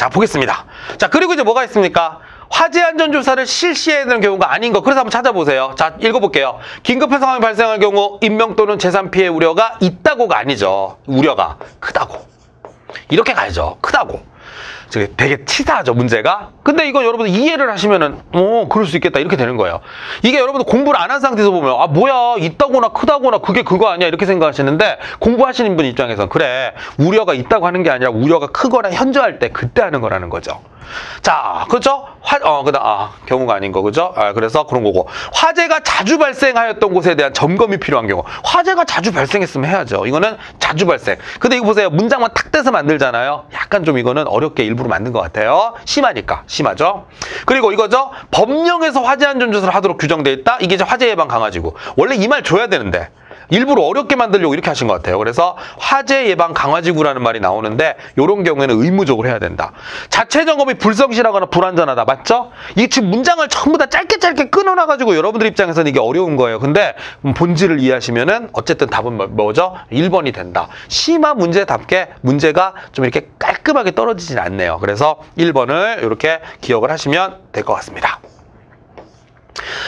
자, 보겠습니다. 자, 그리고 이제 뭐가 있습니까? 화재 안전 조사를 실시해야 되는 경우가 아닌 거. 그래서 한번 찾아보세요. 자, 읽어볼게요. 긴급한 상황이 발생할 경우 인명 또는 재산 피해 우려가 있다고가 아니죠. 우려가 크다고. 이렇게 가야죠. 크다고. 저게 되게 치사하죠, 문제가. 근데 이거 여러분들 이해를 하시면은 그럴 수 있겠다 이렇게 되는 거예요. 이게 여러분들 공부를 안 한 상태에서 보면 아 뭐야 있다거나 크다거나 그게 그거 아니야 이렇게 생각하시는데, 공부하시는 분 입장에서는 그래 우려가 있다고 하는 게 아니라 우려가 크거나 현저할 때 그때 하는 거라는 거죠. 자, 그렇죠? 경우가 아닌 거, 그죠? 그래서 그런 거고. 화재가 자주 발생하였던 곳에 대한 점검이 필요한 경우. 화재가 자주 발생했으면 해야죠. 이거는 자주 발생. 근데 이거 보세요. 문장만 탁 떼서 만들잖아요. 약간 좀 이거는 어렵게 일부러 만든 것 같아요. 심하니까. 심하죠? 그리고 이거죠? 법령에서 화재 안전 조사를 하도록 규정돼 있다? 이게 이제 화재 예방 강화지구. 원래 이 말 줘야 되는데. 일부러 어렵게 만들려고 이렇게 하신 것 같아요. 그래서 화재 예방 강화지구라는 말이 나오는데 이런 경우에는 의무적으로 해야 된다. 자체 점검이 불성실하거나 불완전하다. 맞죠? 이 지금 문장을 전부 다 짧게 끊어놔가지고 여러분들 입장에서는 이게 어려운 거예요. 근데 본질을 이해하시면은 어쨌든 답은 뭐죠? 1번이 된다. 심화 문제답게 문제가 좀 이렇게 깔끔하게 떨어지진 않네요. 그래서 1번을 이렇게 기억을 하시면 될 것 같습니다.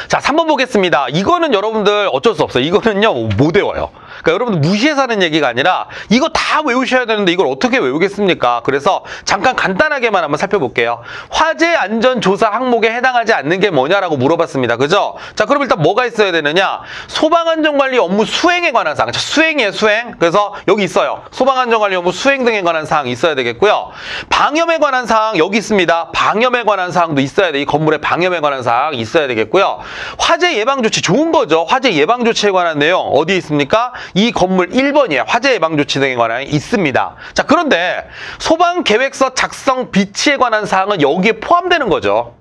자, 3번 보겠습니다. 이거는 여러분들 어쩔 수 없어요. 이거는요, 못 외워요. 그러니까 여러분들 무시해서 하는 얘기가 아니라 이거 다 외우셔야 되는데 이걸 어떻게 외우겠습니까? 그래서 잠깐 간단하게만 한번 살펴볼게요. 화재 안전 조사 항목에 해당하지 않는 게 뭐냐라고 물어봤습니다. 그죠? 자, 그럼 일단 뭐가 있어야 되느냐? 소방안전관리 업무 수행에 관한 사항. 자, 수행이에요, 수행. 그래서 여기 있어요. 소방안전관리 업무 수행 등에 관한 사항이 있어야 되겠고요. 방염에 관한 사항 여기 있습니다. 방염에 관한 사항도 있어야 돼. 이 건물의 방염에 관한 사항 있어야 되겠고요. 화재 예방 조치 좋은 거죠. 화재 예방 조치에 관한 내용 어디에 있습니까? 이 건물 1번이에요. 화재 예방 조치 등에 관한 있습니다. 자, 그런데 소방 계획서 작성 비치에 관한 사항은 여기에 포함되는 거죠.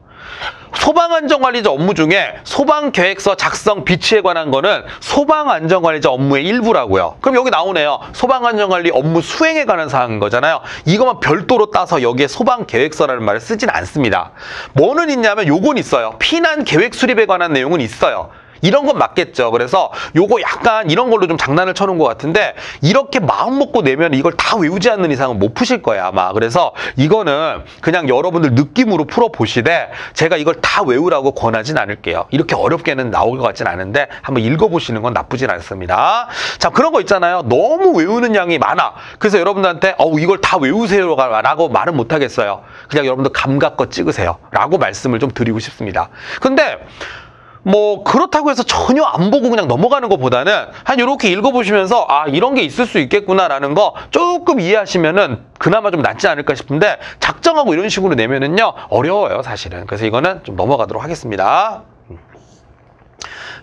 소방안전관리자 업무 중에 소방계획서 작성 비치에 관한 거는 소방안전관리자 업무의 일부라고요. 그럼 여기 나오네요. 소방안전관리 업무 수행에 관한 사항인 거잖아요. 이것만 별도로 따서 여기에 소방계획서라는 말을 쓰진 않습니다. 뭐는 있냐면 요건 있어요. 피난계획 수립에 관한 내용은 있어요. 이런 건 맞겠죠. 그래서 요거 약간 이런 걸로 좀 장난을 쳐놓은 것 같은데 이렇게 마음 먹고 내면 이걸 다 외우지 않는 이상은 못 푸실 거예요, 아마. 그래서 이거는 그냥 여러분들 느낌으로 풀어보시되 제가 이걸 다 외우라고 권하진 않을게요. 이렇게 어렵게는 나올 것 같진 않은데 한번 읽어보시는 건 나쁘진 않습니다. 자, 그런 거 있잖아요. 너무 외우는 양이 많아. 그래서 여러분들한테 이걸 다 외우세요 라고 말은 못하겠어요. 그냥 여러분들 감각껏 찍으세요 라고 말씀을 좀 드리고 싶습니다. 근데 뭐 그렇다고 해서 전혀 안 보고 그냥 넘어가는 것보다는 한 이렇게 읽어보시면서 아 이런 게 있을 수 있겠구나라는 거 조금 이해하시면은 그나마 좀 낫지 않을까 싶은데 작정하고 이런 식으로 내면은요 어려워요 사실은. 그래서 이거는 좀 넘어가도록 하겠습니다.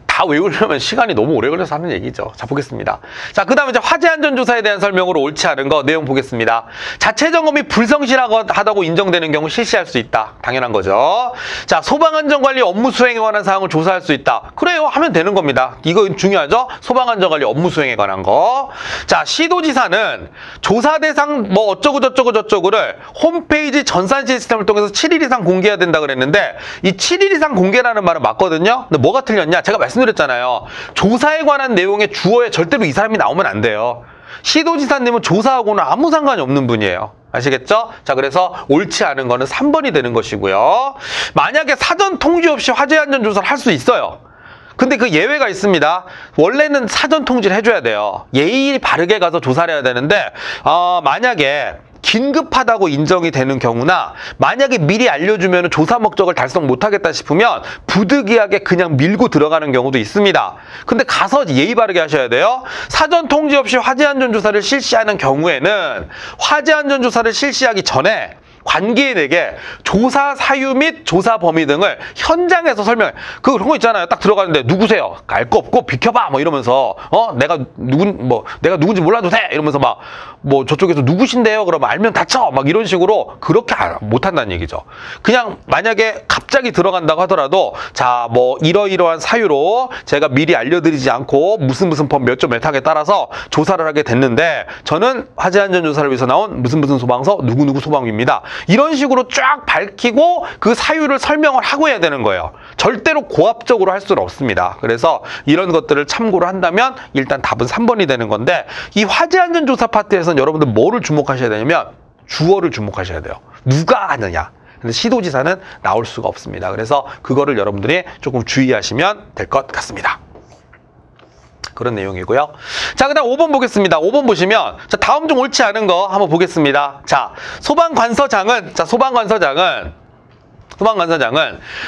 다 외우려면 시간이 너무 오래 걸려서 하는 얘기죠. 자, 보겠습니다. 자, 그 다음에 이제 화재 안전조사에 대한 설명으로 옳지 않은 거 내용 보겠습니다. 자체 점검이 불성실하다고 인정되는 경우 실시할 수 있다. 당연한 거죠. 자, 소방안전관리 업무 수행에 관한 사항을 조사할 수 있다. 그래요. 하면 되는 겁니다. 이거 중요하죠. 소방안전관리 업무 수행에 관한 거. 자, 시도지사는 조사 대상 뭐 어쩌고저쩌고를 홈페이지 전산 시스템을 통해서 7일 이상 공개해야 된다 그랬는데 이 7일 이상 공개라는 말은 맞거든요. 근데 뭐가 틀렸냐? 제가 말씀드렸잖아요. 조사에 관한 내용의 주어에 절대로 이 사람이 나오면 안 돼요. 시도지사님은 조사하고는 아무 상관이 없는 분이에요. 아시겠죠? 자, 그래서 옳지 않은 거는 3번이 되는 것이고요. 만약에 사전 통지 없이 화재 안전 조사를 할 수 있어요. 근데 그 예외가 있습니다. 원래는 사전 통지를 해줘야 돼요. 예의 바르게 가서 조사를 해야 되는데 만약에 긴급하다고 인정이 되는 경우나 만약에 미리 알려주면 조사 목적을 달성 못하겠다 싶으면 부득이하게 그냥 밀고 들어가는 경우도 있습니다. 근데 가서 예의 바르게 하셔야 돼요. 사전 통지 없이 화재 안전 조사를 실시하는 경우에는 화재 안전 조사를 실시하기 전에 관계인에게 조사 사유 및 조사 범위 등을 현장에서 설명해. 그런 거 있잖아요. 딱 들어가는데 누구세요? 알 거 없고 비켜봐 뭐 이러면서 내가 누군지 몰라도 돼 이러면서 막 뭐 저쪽에서 누구신데요? 그러면 알면 다쳐 막 이런 식으로 그렇게 못한다는 얘기죠. 그냥 만약에 갑자기 들어간다고 하더라도 자 뭐 이러이러한 사유로 제가 미리 알려드리지 않고 무슨 법 몇 점 몇 항에 따라서 조사를 하게 됐는데 저는 화재 안전 조사를 위해서 나온 무슨 소방서 누구누구 소방입니다. 이런 식으로 쫙 밝히고 그 사유를 설명을 하고 해야 되는 거예요. 절대로 고압적으로 할 수는 없습니다. 그래서 이런 것들을 참고를 한다면 일단 답은 3번이 되는 건데 이 화재 안전 조사 파트에서는 여러분들 뭐를 주목하셔야 되냐면 주어를 주목하셔야 돼요. 누가 하느냐. 근데 시도지사는 나올 수가 없습니다. 그래서 그거를 여러분들이 조금 주의하시면 될 것 같습니다. 그런 내용이고요. 자, 그 다음 5번 보겠습니다. 5번 보시면, 자, 다음 중 옳지 않은 거 한번 보겠습니다. 자, 소방관서장은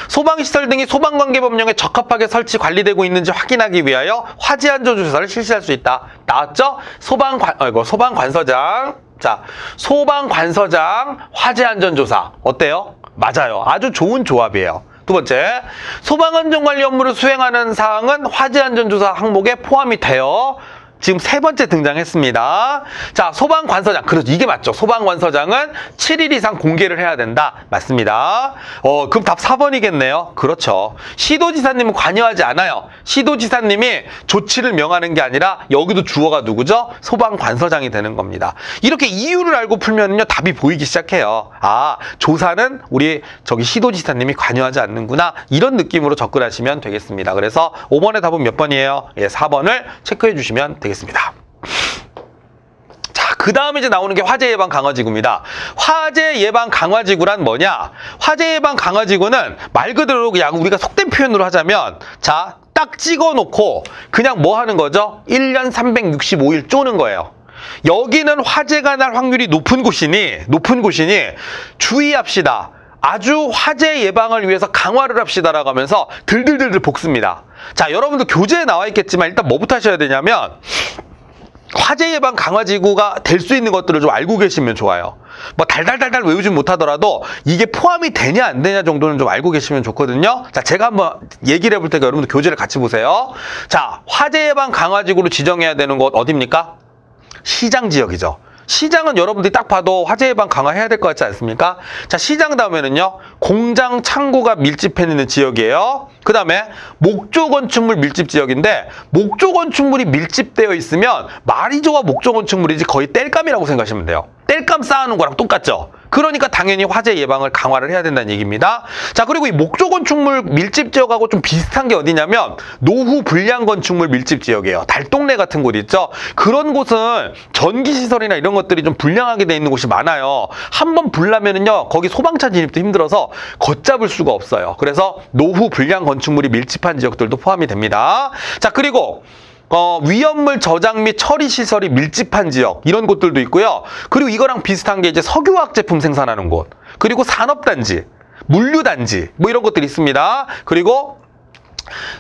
소방시설 등이 소방관계법령에 적합하게 설치, 관리되고 있는지 확인하기 위하여 화재안전조사를 실시할 수 있다. 나왔죠? 소방관서장. 자, 소방관서장 화재안전조사. 어때요? 맞아요. 아주 좋은 조합이에요. 두 번째, 소방안전관리 업무를 수행하는 사항은 화재안전조사 항목에 포함이 되어 지금 세 번째 등장했습니다. 자, 소방관서장. 그렇죠. 이게 맞죠. 소방관서장은 7일 이상 공개를 해야 된다. 맞습니다. 그럼 답 4번이겠네요. 그렇죠. 시도지사님은 관여하지 않아요. 시도지사님이 조치를 명하는 게 아니라 여기도 주어가 누구죠? 소방관서장이 되는 겁니다. 이렇게 이유를 알고 풀면요, 답이 보이기 시작해요. 아, 조사는 우리 시도지사님이 관여하지 않는구나. 이런 느낌으로 접근하시면 되겠습니다. 그래서 5번의 답은 몇 번이에요? 예, 4번을 체크해 주시면 되겠습니다. 자, 그 다음에 이제 나오는 게 화재 예방 강화지구입니다. 화재 예방 강화지구란 뭐냐? 화재 예방 강화지구는 말 그대로 그냥 우리가 속된 표현으로 하자면, 자, 딱 찍어놓고 그냥 뭐 하는 거죠? 1년 365일 쪼는 거예요. 여기는 화재가 날 확률이 높은 곳이니 주의합시다. 아주 화재 예방을 위해서 강화를 합시다라고 하면서 들들들들 볶습니다. 자, 여러분들 교재에 나와 있겠지만 일단 뭐부터 하셔야 되냐면, 화재 예방 강화지구가 될 수 있는 것들을 좀 알고 계시면 좋아요. 뭐 달달달달 외우지 못하더라도 이게 포함이 되냐 안 되냐 정도는 좀 알고 계시면 좋거든요. 자, 제가 한번 얘기를 해볼 테니까 여러분들 교재를 같이 보세요. 자, 화재 예방 강화지구로 지정해야 되는 곳 어디입니까? 시장 지역이죠. 시장은 여러분들이 딱 봐도 화재 예방 강화해야 될 것 같지 않습니까? 자, 시장 다음에는요, 공장, 창고가 밀집해 있는 지역이에요. 그 다음에 목조 건축물 밀집 지역인데, 목조 건축물이 밀집되어 있으면 말이 좋아 목조 건축물이지 거의 땔감이라고 생각하시면 돼요. 땔감 쌓아놓은 거랑 똑같죠? 그러니까 당연히 화재 예방을 강화를 해야 된다는 얘기입니다. 자, 그리고 이 목조 건축물 밀집 지역하고 좀 비슷한 게 어디냐면 노후 불량 건축물 밀집 지역이에요. 달동네 같은 곳 있죠? 그런 곳은 전기시설이나 이런 것들이 좀 불량하게 돼 있는 곳이 많아요. 한번 불나면은요, 거기 소방차 진입도 힘들어서 걷잡을 수가 없어요. 그래서 노후 불량 건축물이 밀집한 지역들도 포함이 됩니다. 자, 그리고 위험물 저장 및 처리 시설이 밀집한 지역, 이런 곳들도 있고요. 그리고 이거랑 비슷한 게 이제 석유화학 제품 생산하는 곳, 그리고 산업단지, 물류단지, 뭐 이런 것들이 있습니다. 그리고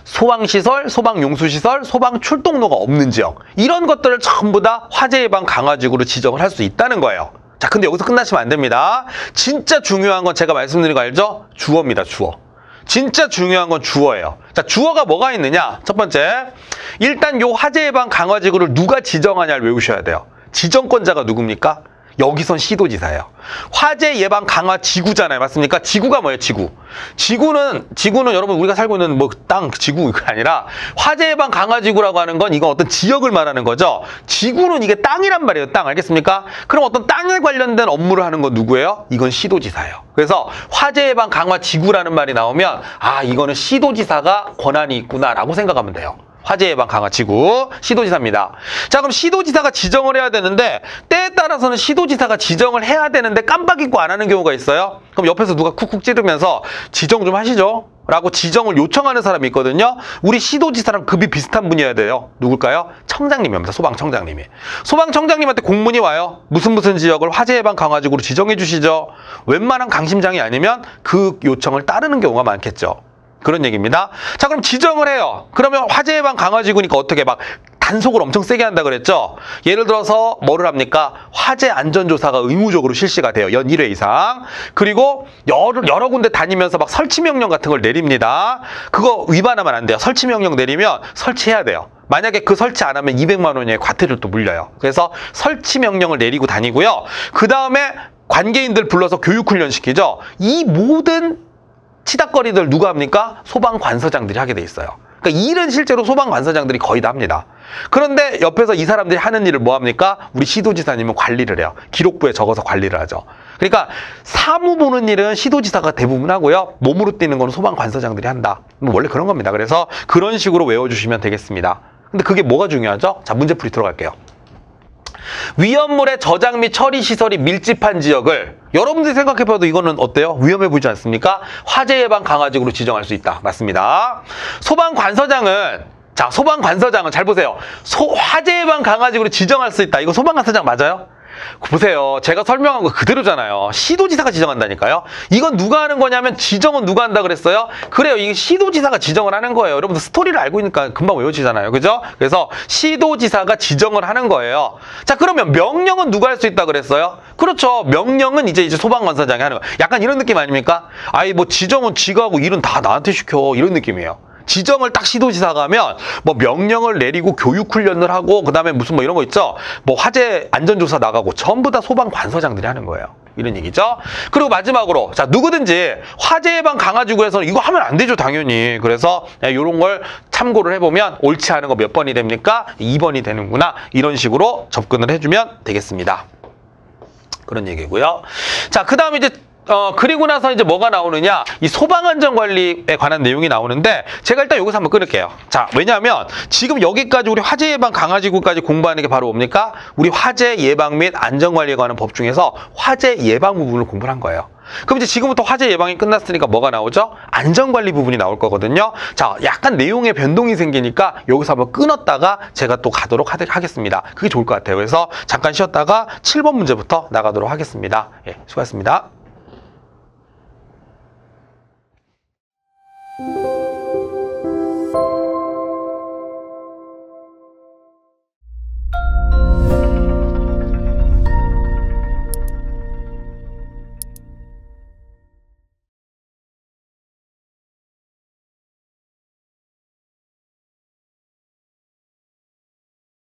소방시설, 소방용수시설, 소방출동로가 없는 지역, 이런 것들을 전부 다 화재 예방 강화지구로 지정을 할 수 있다는 거예요. 자, 근데 여기서 끝나시면 안 됩니다. 진짜 중요한 건 제가 말씀드린 거 알죠? 주어입니다, 주어. 진짜 중요한 건 주어예요. 자, 주어가 뭐가 있느냐? 첫 번째, 일단 요 화재 예방 강화지구를 누가 지정하냐를 외우셔야 돼요. 지정권자가 누굽니까? 여기선 시도지사예요. 화재 예방 강화 지구잖아요. 맞습니까? 지구가 뭐예요? 지구는 여러분 우리가 살고 있는 뭐 땅, 지구가 아니라 화재 예방 강화 지구라고 하는 건 이건 어떤 지역을 말하는 거죠. 지구는 이게 땅이란 말이에요. 땅. 알겠습니까? 그럼 어떤 땅에 관련된 업무를 하는 건 누구예요? 이건 시도지사예요. 그래서 화재 예방 강화 지구라는 말이 나오면 아, 이거는 시도지사가 권한이 있구나라고 생각하면 돼요. 화재 예방 강화 지구 시도지사입니다. 자, 그럼 시도지사가 지정을 해야 되는데 때에 따라서는 시도지사가 지정을 해야 되는데 깜빡 잊고 안 하는 경우가 있어요. 그럼 옆에서 누가 쿡쿡 찌르면서 지정 좀 하시죠 라고 지정을 요청하는 사람이 있거든요. 우리 시도지사랑 급이 비슷한 분이어야 돼요. 누굴까요? 청장님입니다. 소방청장님이. 소방청장님한테 공문이 와요. 무슨 지역을 화재 예방 강화 지구로 지정해 주시죠. 웬만한 강심장이 아니면 그 요청을 따르는 경우가 많겠죠. 그런 얘기입니다. 자, 그럼 지정을 해요. 그러면 화재 예방 강화 지구니까 어떻게 막 단속을 엄청 세게 한다 그랬죠? 예를 들어서 뭐를 합니까? 화재 안전조사가 의무적으로 실시가 돼요. 연 1회 이상. 그리고 여러 군데 다니면서 막 설치 명령 같은 걸 내립니다. 그거 위반하면 안 돼요. 설치 명령 내리면 설치해야 돼요. 만약에 그 설치 안 하면 200만 원의 과태료 또 물려요. 그래서 설치 명령을 내리고 다니고요. 그 다음에 관계인들 불러서 교육훈련 시키죠. 이 모든 치닥거리들 누가 합니까? 소방관서장들이 하게 돼 있어요. 그러니까 일은 실제로 소방관서장들이 거의 다 합니다. 그런데 옆에서 이 사람들이 하는 일을 뭐 합니까? 우리 시도지사님은 관리를 해요. 기록부에 적어서 관리를 하죠. 그러니까 사무 보는 일은 시도지사가 대부분 하고요. 몸으로 뛰는 건 소방관서장들이 한다. 원래 그런 겁니다. 그래서 그런 식으로 외워주시면 되겠습니다. 근데 그게 뭐가 중요하죠? 자, 문제풀이 들어갈게요. 위험물의 저장 및 처리 시설이 밀집한 지역을 여러분들이 생각해봐도 이거는 어때요? 위험해 보이지 않습니까? 화재 예방 강화지구로 지정할 수 있다. 맞습니다. 소방관서장은 잘 보세요. 화재 예방 강화지구로 지정할 수 있다. 이거 소방관서장 맞아요? 보세요. 제가 설명한 거 그대로잖아요. 시도지사가 지정한다니까요. 이건 누가 하는 거냐면 지정은 누가 한다 그랬어요? 그래요. 이게 시도지사가 지정을 하는 거예요. 여러분들 스토리를 알고 있으니까 금방 외워지잖아요. 그죠? 그래서 시도지사가 지정을 하는 거예요. 자, 그러면 명령은 누가 할 수 있다 그랬어요? 그렇죠. 명령은 이제 소방관서장이 하는 거예요. 약간 이런 느낌 아닙니까? 아이 뭐 지정은 지가 하고 일은 다 나한테 시켜. 이런 느낌이에요. 지정을 딱 시도지사가 하면 뭐 명령을 내리고 교육훈련을 하고 그다음에 무슨 뭐 이런 거 있죠. 뭐 화재 안전조사 나가고 전부 다 소방관서장들이 하는 거예요. 이런 얘기죠. 그리고 마지막으로 자 누구든지 화재 예방 강화지구에서는 이거 하면 안 되죠. 당연히. 그래서 이런 걸 참고를 해보면 옳지 않은 거 몇 번이 됩니까? 2번이 되는구나. 이런 식으로 접근을 해주면 되겠습니다. 그런 얘기고요. 자, 그 다음에 이제 그리고 나서 이제 뭐가 나오느냐, 이 소방안전관리에 관한 내용이 나오는데 제가 일단 여기서 한번 끊을게요. 자, 왜냐하면 지금 여기까지 우리 화재 예방 강화지구까지 공부하는 게 바로 뭡니까? 우리 화재 예방 및 안전관리에 관한 법 중에서 화재 예방 부분을 공부를 한 거예요. 그럼 이제 지금부터 화재 예방이 끝났으니까 뭐가 나오죠? 안전관리 부분이 나올 거거든요. 자, 약간 내용의 변동이 생기니까 여기서 한번 끊었다가 제가 또 가도록 하겠습니다. 그게 좋을 것 같아요. 그래서 잠깐 쉬었다가 7번 문제부터 나가도록 하겠습니다. 예, 수고하셨습니다.